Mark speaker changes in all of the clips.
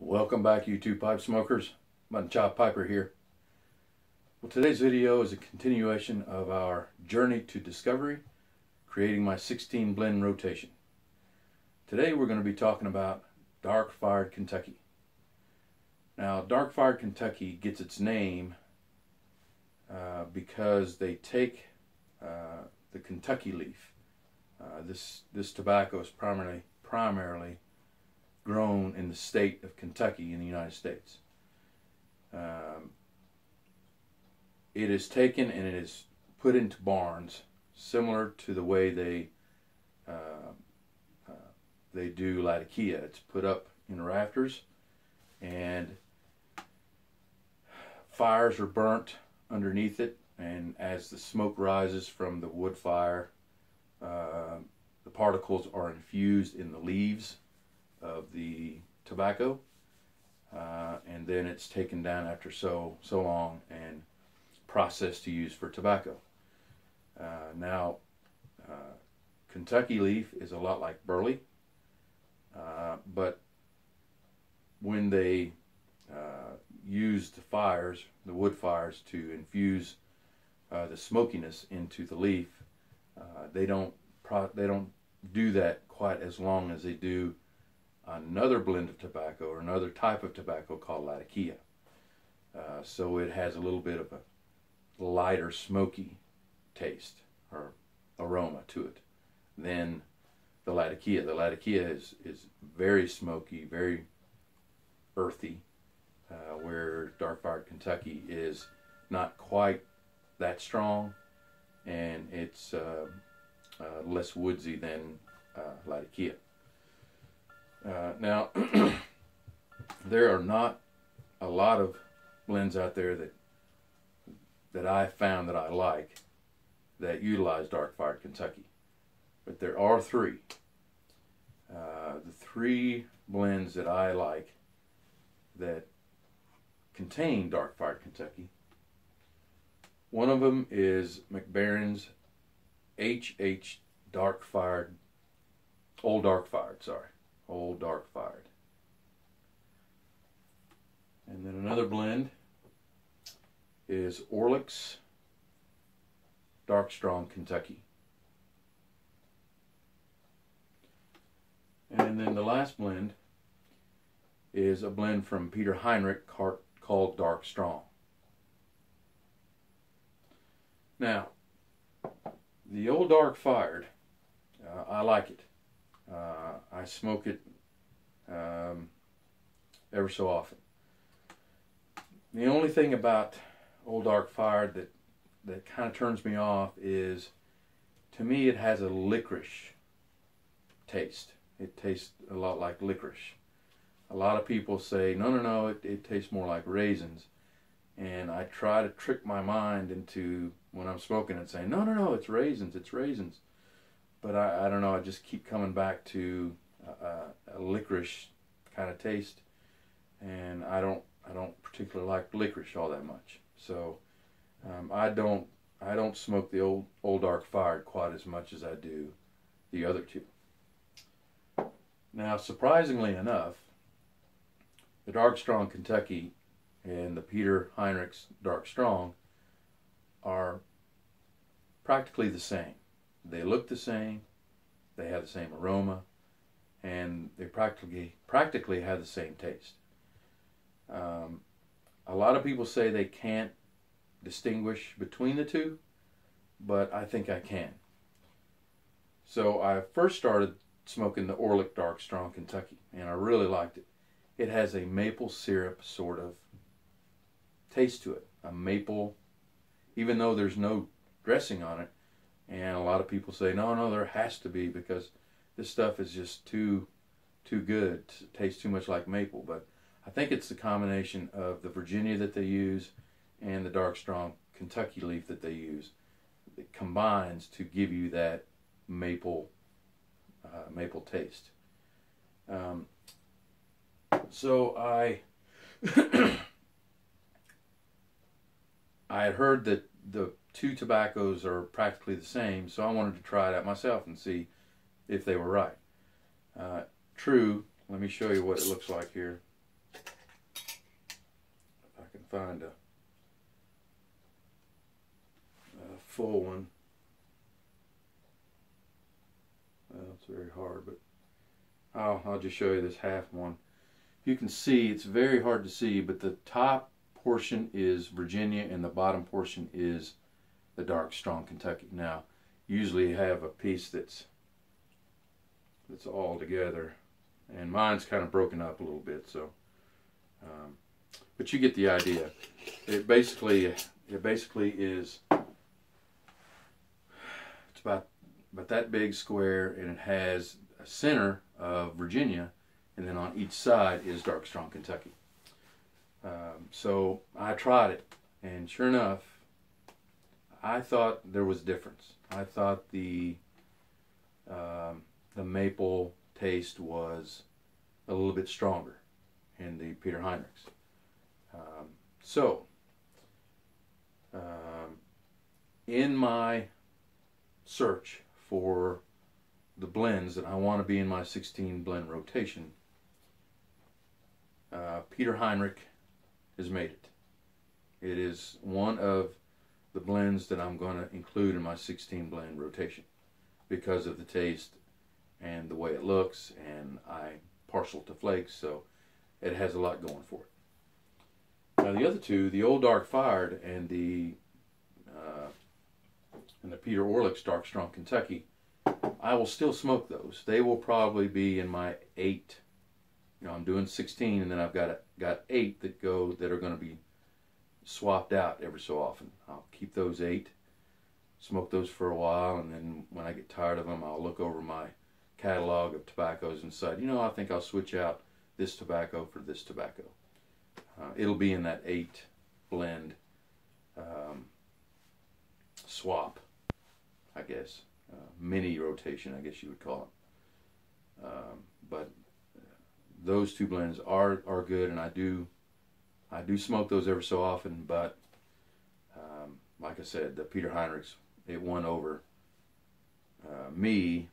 Speaker 1: Welcome back, YouTube pipe smokers. Mutton Chop Piper here. Well, today's video is a continuation of our journey to discovery, creating my 16 blend rotation. Today we're going to be talking about Dark Fired Kentucky. Now, Dark Fired Kentucky gets its name because they take the Kentucky leaf. This tobacco is primarily grown in the state of Kentucky in the United States. It is taken and it is put into barns, similar to the way they do Latakia. It's put up in rafters, and fires are burnt underneath it, and as the smoke rises from the wood fire, the particles are infused in the leaves of the tobacco, and then it's taken down after so long and processed to use for tobacco. Now, Kentucky leaf is a lot like burley, but when they use the wood fires to infuse the smokiness into the leaf, they don't do that quite as long as they do another blend of tobacco or another type of tobacco called Latakia. So it has a little bit of a lighter smoky taste or aroma to it than the Latakia. The Latakia is very smoky, very earthy, where Dark Fired Kentucky is not quite that strong, and it's less woodsy than Latakia. Now, there are not a lot of blends out there that I found that I like that utilize Dark Fired Kentucky, but there are three. The three blends that I like that contain Dark Fired Kentucky. One of them is Mac Baren's HH Dark Fired, Old Dark Fired, sorry. Old Dark Fired. And then another blend is Orlick's Dark Strong Kentucky. And then the last blend is a blend from Peter Heinrich called Dark Strong. Now, the Old Dark Fired, I like it. I smoke it ever so often. The only thing about Old Dark Fired that kind of turns me off is, to me, it has a licorice taste. It tastes a lot like licorice. A lot of people say, no, it tastes more like raisins. And I try to trick my mind into, when I'm smoking it, saying, no, it's raisins, it's raisins. But I don't know, I just keep coming back to a licorice kind of taste, and I don't particularly like licorice all that much. So I don't smoke the old Dark Fired quite as much as I do the other two. Now, surprisingly enough, the Dark Strong Kentucky and the Peter Heinrich's Dark Strong are practically the same. They look the same, they have the same aroma, and they practically have the same taste. A lot of people say they can't distinguish between the two, but I think I can. So I first started smoking the Orlick Dark Strong Kentucky, and I really liked it. It has a maple syrup sort of taste to it. A maple, even though there's no dressing on it. And a lot of people say, no, there has to be, because this stuff is just too good. It tastes too much like maple. But I think it's the combination of the Virginia that they use and the Dark Strong Kentucky leaf that they use. It combines to give you that maple taste. So I I had heard that the two tobaccos are practically the same, so I wanted to try it out myself and see if they were right. True, let me show you what it looks like here. can find a full one. Well, it's very hard, but I'll just show you this half one. You can see, it's very hard to see, but the top portion is Virginia and the bottom portion is the dark strong Kentucky. Now, usually you have a piece that's all together, and mine's kind of broken up a little bit, so but you get the idea. It basically is, it's about that big square, and it has a center of Virginia, and then on each side is dark strong Kentucky. So I tried it, and sure enough, I thought there was a difference. I thought the maple taste was a little bit stronger in the Peter Heinrichs. In my search for the blends that I want to be in my 16 blend rotation, Peter Heinrich has made it. It is one of the blends that I'm going to include in my 16 blend rotation because of the taste and the way it looks, and I'm partial to flakes, so it has a lot going for it. Now the other two, the Old Dark Fired and the Peter Orlick's Dark Strong Kentucky, I will still smoke those. They will probably be in my 8. You know, I'm doing 16, and then I've got 8 that are going to be swapped out every so often. I'll keep those 8, smoke those for a while, and then when I get tired of them, I'll look over my catalog of tobaccos and decide, you know, I think I'll switch out this tobacco for this tobacco. It'll be in that 8 blend swap, I guess. Mini rotation, I guess you would call it. But those 2 blends are good, and I do smoke those every so often, but like I said, the Peter Heinrichs, it won over me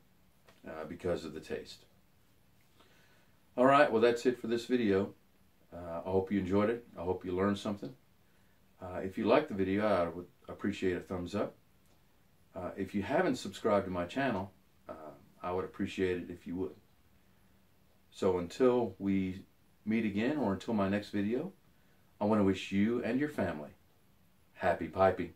Speaker 1: because of the taste. Alright, well that's it for this video. I hope you enjoyed it. I hope you learned something. If you liked the video, I would appreciate a thumbs up. If you haven't subscribed to my channel, I would appreciate it if you would. So until we meet again, or until my next video, I want to wish you and your family happy piping.